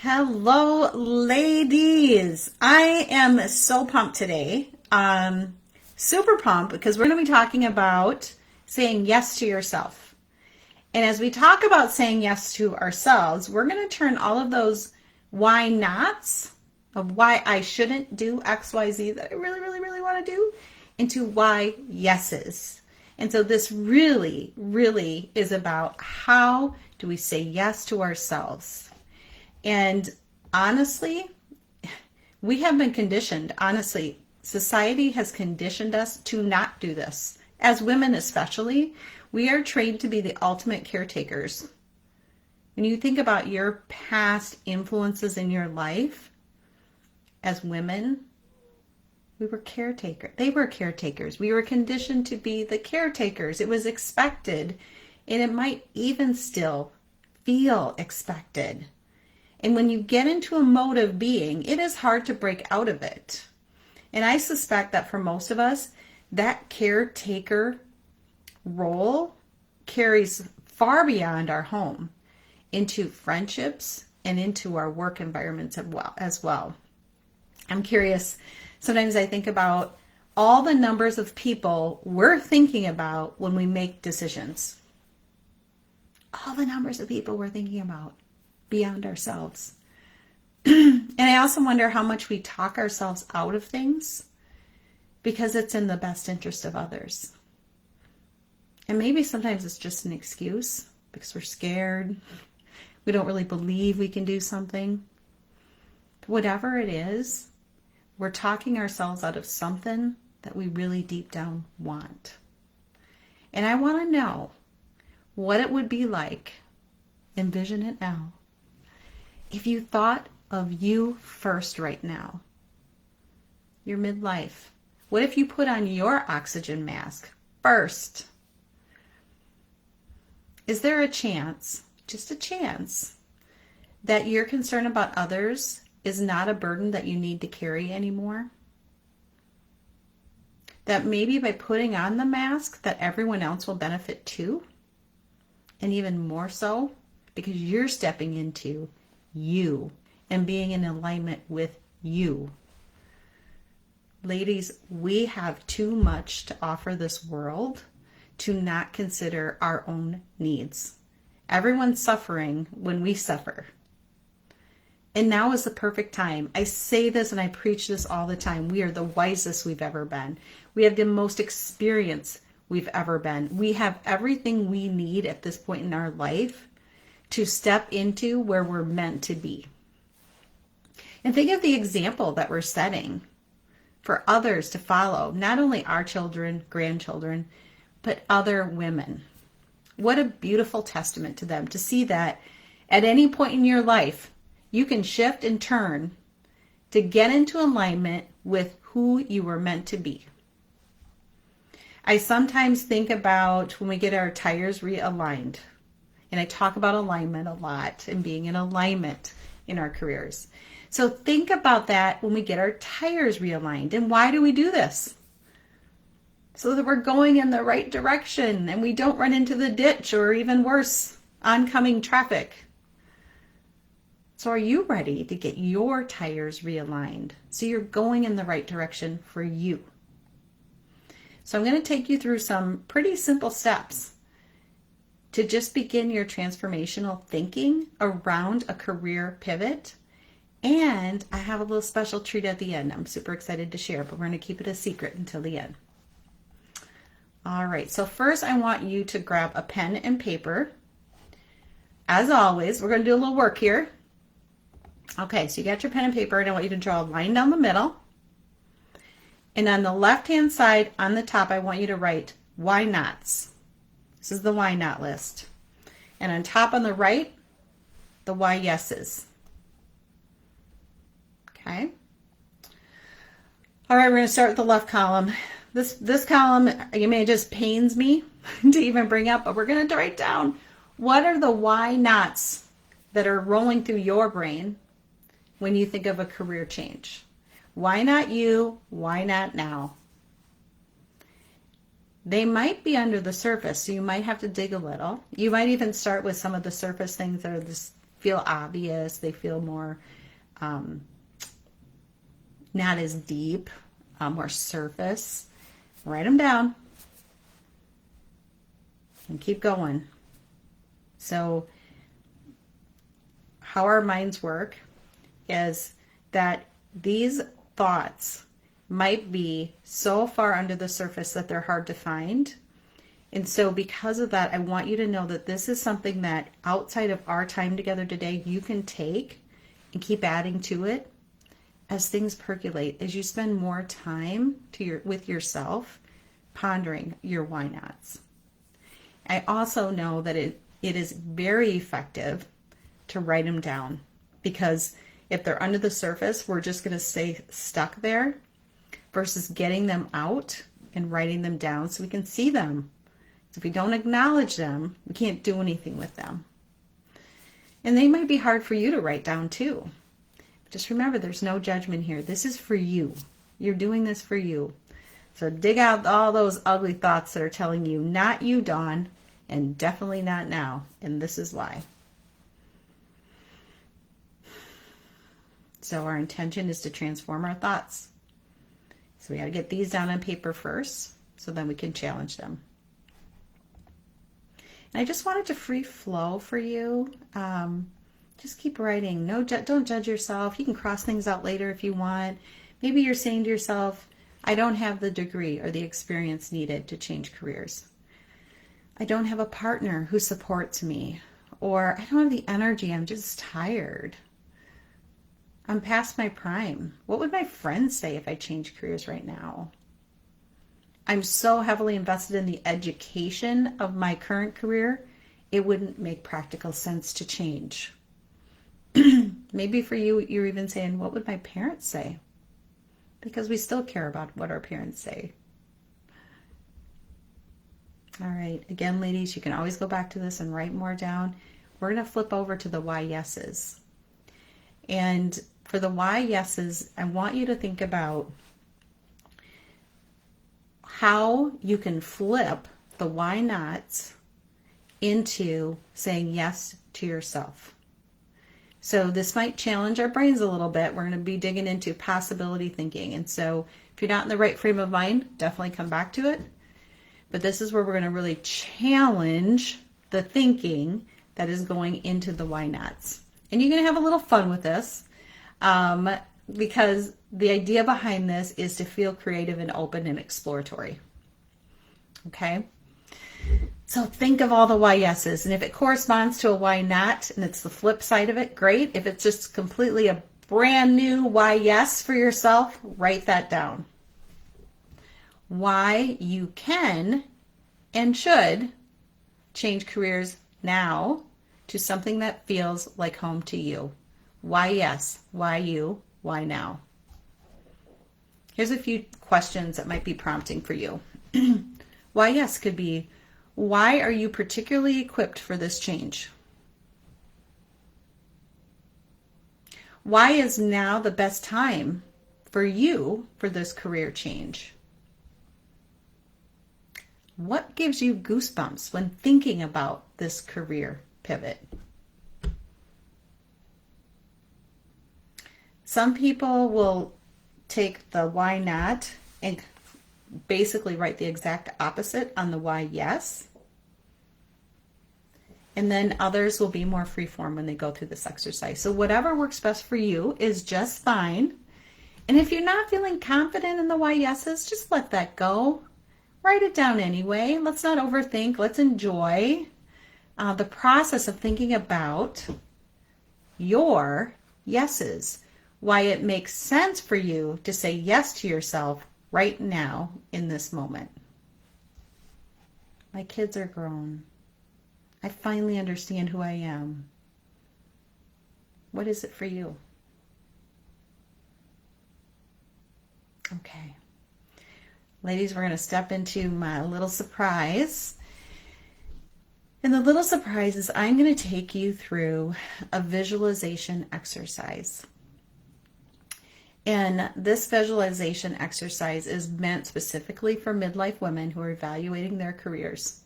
Hello, ladies. I am so pumped today. Super pumped because we're going to be talking about saying yes to yourself. And as we talk about saying yes to ourselves, we're going to turn all of those why nots of why I shouldn't do X, Y, Z that I really, really, really want to do into why yeses. And so this really, really is about how do we say yes to ourselves. And honestly, we have been conditioned. Honestly, society has conditioned us to not do this. As women especially, we are trained to be the ultimate caretakers. When you think about your past influences in your life, as women, we were caretakers. They were caretakers. We were conditioned to be the caretakers. It was expected, and it might even still feel expected. And when you get into a mode of being, it is hard to break out of it. And I suspect that for most of us, that caretaker role carries far beyond our home into friendships and into our work environments as well. I'm curious, sometimes I think about all the numbers of people we're thinking about when we make decisions. All the numbers of people we're thinking about beyond ourselves. And I also wonder how much we talk ourselves out of things because it's in the best interest of others. And maybe sometimes it's just an excuse because we're scared. We don't really believe we can do something. Whatever it is, we're talking ourselves out of something that we really deep down want. And I want to know what it would be like, envision it now, if you thought of you first right now, your midlife. What if you put on your oxygen mask first? Is there a chance, just a chance, that your concern about others is not a burden that you need to carry anymore? That maybe by putting on the mask that everyone else will benefit too? And even more so because you're stepping into you and being in alignment with you. Ladies, we have too much to offer this world to not consider our own needs. Everyone's suffering when we suffer. And now is the perfect time. I say this and I preach this all the time. We are the wisest we've ever been. We have the most experience we've ever been. We have everything we need at this point in our life to step into where we're meant to be. And think of the example that we're setting for others to follow, not only our children, grandchildren, but other women. What a beautiful testament to them to see that at any point in your life, you can shift and turn to get into alignment with who you were meant to be. I sometimes think about when we get our tires realigned. And I talk about alignment a lot and being in alignment in our careers. So think about that when we get our tires realigned. And why do we do this? So that we're going in the right direction and we don't run into the ditch or even worse, oncoming traffic. So are you ready to get your tires realigned so you're going in the right direction for you? So I'm going to take you through some pretty simple steps to just begin your transformational thinking around a career pivot. And I have a little special treat at the end. I'm super excited to share, but we're going to keep it a secret until the end. All right, so first I want you to grab a pen and paper. As always, we're going to do a little work here. Okay, so you got your pen and paper, and I want you to draw a line down the middle. And on the left-hand side, on the top, I want you to write why nots. This is the why not list. And on top on the right, the why yeses. Okay. All right, we're going to start with the left column. This column, you may just pains me to even bring up, but we're going to write down what are the why nots that are rolling through your brain when you think of a career change. Why not you? Why not now? They might be under the surface, so you might have to dig a little. You might even start with some of the surface things that are feel obvious. They feel more, not as deep, more surface. Write them down and keep going. So how our minds work is that these thoughts might be so far under the surface that they're hard to find. And so because of that, I want you to know that this is something that outside of our time together today, you can take and keep adding to it as things percolate, as you spend more time with yourself, pondering your why nots. I also know that it is very effective to write them down, because if they're under the surface, we're just going to stay stuck there, versus getting them out and writing them down so we can see them. So if we don't acknowledge them, we can't do anything with them. And they might be hard for you to write down too. Just remember, there's no judgment here. This is for you. You're doing this for you. So dig out all those ugly thoughts that are telling you, not you, Dawn, and definitely not now. And this is why. So our intention is to transform our thoughts. So we got to get these down on paper first, so then we can challenge them. And I just wanted to free flow for you. Just keep writing. Don't judge yourself. You can cross things out later if you want. Maybe you're saying to yourself, I don't have the degree or the experience needed to change careers. I don't have a partner who supports me. Or I don't have the energy. I'm just tired. I'm past my prime. What would my friends say if I changed careers right now? I'm so heavily invested in the education of my current career, it wouldn't make practical sense to change. Maybe for you, you're even saying, what would my parents say? Because we still care about what our parents say. All right. Again, ladies, you can always go back to this and write more down. We're going to flip over to the why yeses. And for the why yeses, I want you to think about how you can flip the why nots into saying yes to yourself. So this might challenge our brains a little bit. We're going to be digging into possibility thinking. And so if you're not in the right frame of mind, definitely come back to it. But this is where we're going to really challenge the thinking that is going into the why nots. And you're going to have a little fun with this, because the idea behind this is to feel creative and open and exploratory. Okay? So think of all the why yeses. And if it corresponds to a why not, and it's the flip side of it, great. If it's just completely a brand new why yes for yourself, write that down. Why you can and should change careers now to something that feels like home to you. Why yes? Why you? Why now? Here's a few questions that might be prompting for you. Why yes could be, why are you particularly equipped for this change? Why is now the best time for you for this career change? What gives you goosebumps when thinking about this career pivot? Some people will take the why not and basically write the exact opposite on the why yes. And then others will be more freeform when they go through this exercise. So whatever works best for you is just fine. And if you're not feeling confident in the why yeses, just let that go. Write it down anyway. Let's not overthink. Let's enjoy the process of thinking about your yeses. Why it makes sense for you to say yes to yourself right now in this moment. My kids are grown. I finally understand who I am. What is it for you? Okay. Ladies, we're going to step into my little surprise. And the little surprise is I'm going to take you through a visualization exercise. And this visualization exercise is meant specifically for midlife women who are evaluating their careers.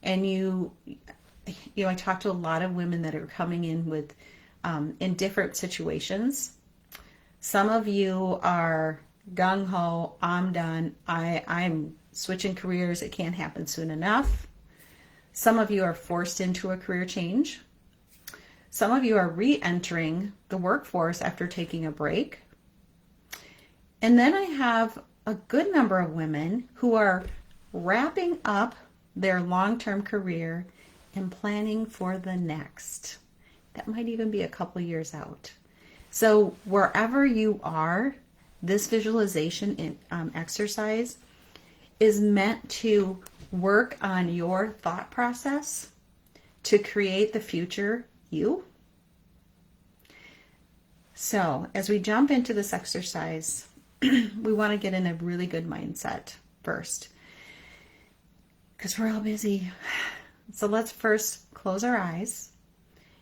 And I talk to a lot of women that are coming in with, in different situations. Some of you are gung ho. I'm done. I'm switching careers. It can't happen soon enough. Some of you are forced into a career change. Some of you are re-entering the workforce after taking a break. And then I have a good number of women who are wrapping up their long-term career and planning for the next. That might even be a couple years out. So wherever you are, this visualization exercise is meant to work on your thought process to create the future you. So as we jump into this exercise, we want to get in a really good mindset first, because we're all busy. So let's first close our eyes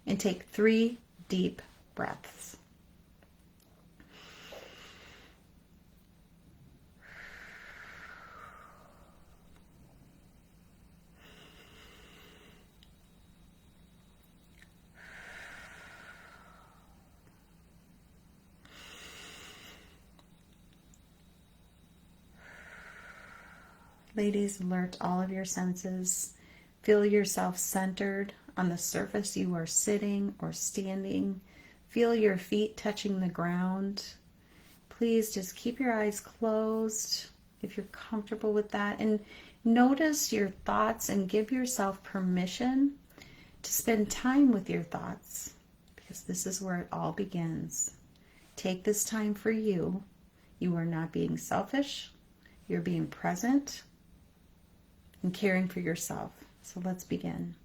and take 3 deep breaths. Ladies, alert all of your senses. Feel yourself centered on the surface you are sitting or standing. Feel your feet touching the ground. Please just keep your eyes closed if you're comfortable with that. And notice your thoughts and give yourself permission to spend time with your thoughts, because this is where it all begins. Take this time for you. You are not being selfish. You're being present and caring for yourself. So let's begin.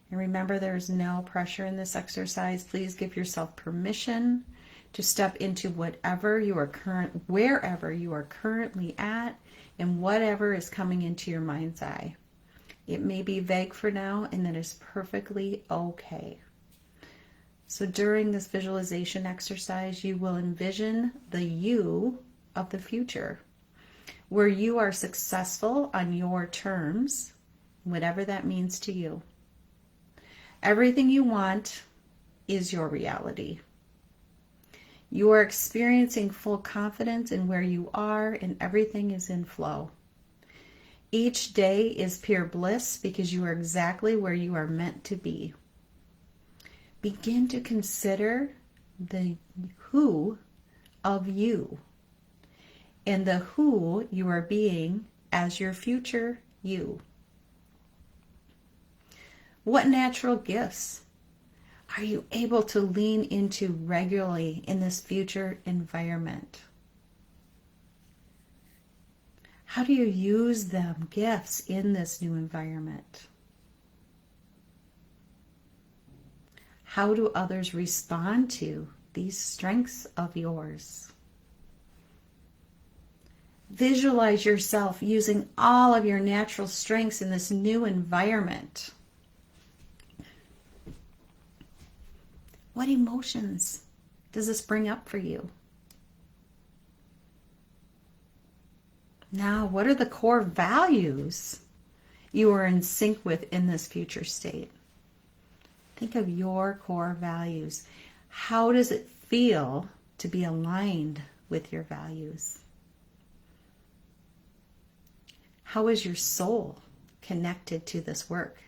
And remember, there's no pressure in this exercise. Please give yourself permission to step into wherever you are currently at, and whatever is coming into your mind's eye. It may be vague for now, and that is perfectly okay. So during this visualization exercise, you will envision the you of the future, where you are successful on your terms, whatever that means to you. Everything you want is your reality. You are experiencing full confidence in where you are, and everything is in flow. Each day is pure bliss because you are exactly where you are meant to be. Begin to consider the who of you and the who you are being as your future you. What natural gifts are you able to lean into regularly in this future environment? How do you use them, gifts, in this new environment? How do others respond to these strengths of yours? Visualize yourself using all of your natural strengths in this new environment. What emotions does this bring up for you? Now, what are the core values you are in sync with in this future state? Think of your core values. How does it feel to be aligned with your values? How is your soul connected to this work?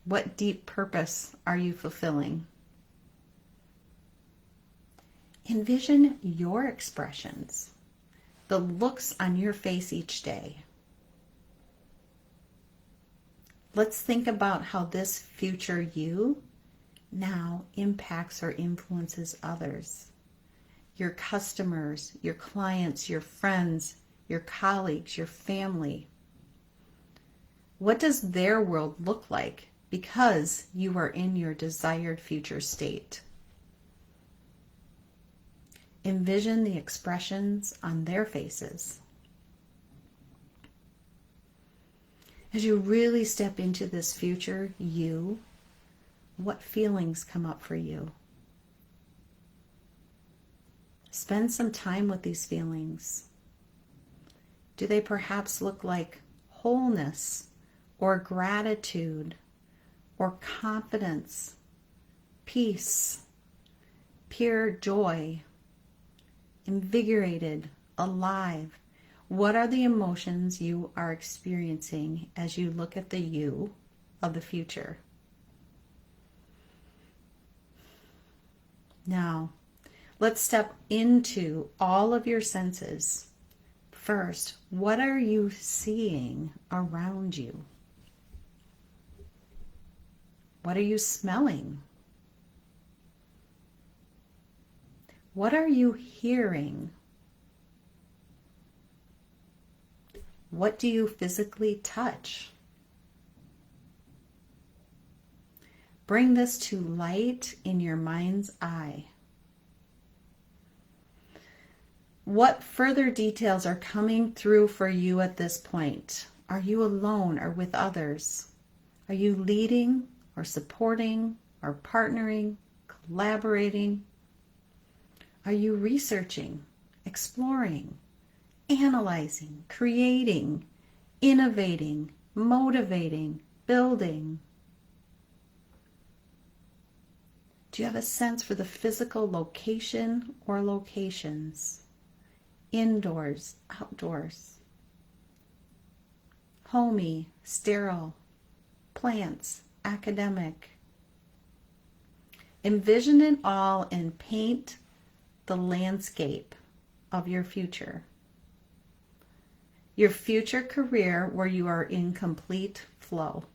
What deep purpose are you fulfilling? Envision your expressions, the looks on your face each day. Let's think about how this future you now impacts or influences others. Your customers, your clients, your friends, your colleagues, your family. What does their world look like because you are in your desired future state? Envision the expressions on their faces. As you really step into this future you, what feelings come up for you? Spend some time with these feelings. Do they perhaps look like wholeness or gratitude or confidence, peace, pure joy, invigorated, alive? What are the emotions you are experiencing as you look at the you of the future? Now, let's step into all of your senses. First, what are you seeing around you? What are you smelling? What are you hearing? What do you physically touch? Bring this to light in your mind's eye. What further details are coming through for you at this point? Are you alone or with others? Are you leading or supporting or partnering, collaborating? Are you researching, exploring, analyzing, creating, innovating, motivating, building? Do you have a sense for the physical location or locations? Indoors, outdoors, homey, sterile, plants, academic. Envision it all and paint the landscape of your future. Your future career where you are in complete flow.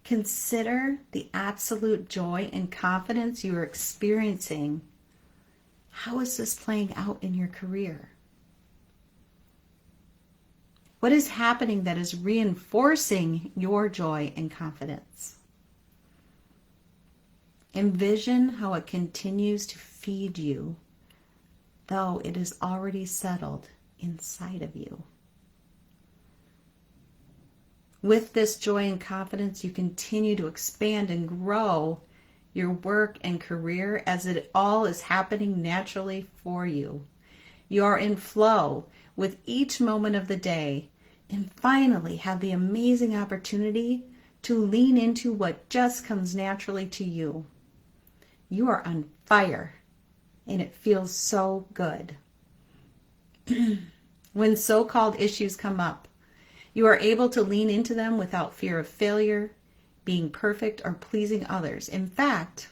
Consider the absolute joy and confidence you are experiencing. How is this playing out in your career? What is happening that is reinforcing your joy and confidence? Envision how it continues to feed you, though it is already settled inside of you. With this joy and confidence, you continue to expand and grow your work and career as it all is happening naturally for you. You are in flow with each moment of the day and finally have the amazing opportunity to lean into what just comes naturally to you. You are on fire and it feels so good. When so-called issues come up, you are able to lean into them without fear of failure, being perfect, or pleasing others. In fact,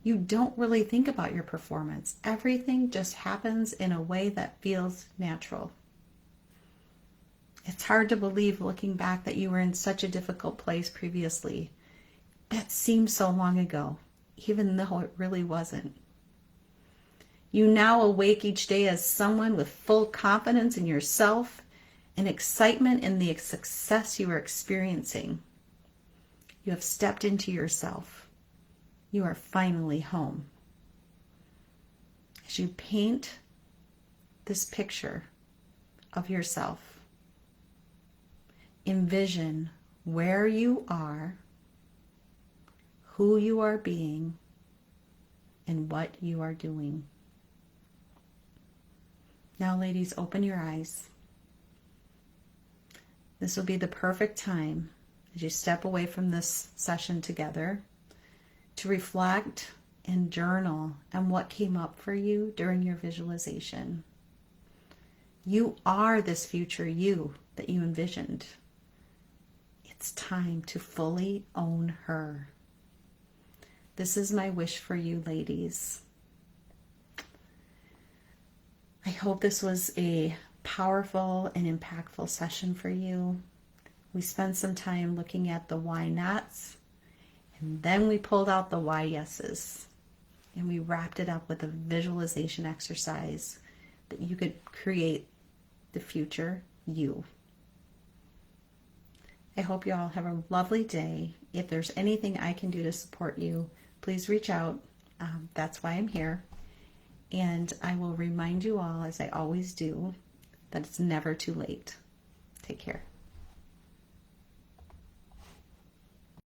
you don't really think about your performance. Everything just happens in a way that feels natural. It's hard to believe looking back that you were in such a difficult place previously. That seems so long ago, even though it really wasn't. You now awake each day as someone with full confidence in yourself and excitement in the success you are experiencing. You have stepped into yourself. You are finally home. As you paint this picture of yourself, envision where you are, who you are being, and what you are doing. Now, ladies, open your eyes. This will be the perfect time as you step away from this session together to reflect and journal on what came up for you during your visualization. You are this future you that you envisioned. It's time to fully own her. This is my wish for you, ladies. I hope this was a powerful and impactful session for you. We spent some time looking at the why nots, and then we pulled out the why yeses, and we wrapped it up with a visualization exercise that you could create the future you. I hope you all have a lovely day. If there's anything I can do to support you, please reach out. That's why I'm here. And I will remind you all, as I always do, that it's never too late. Take care.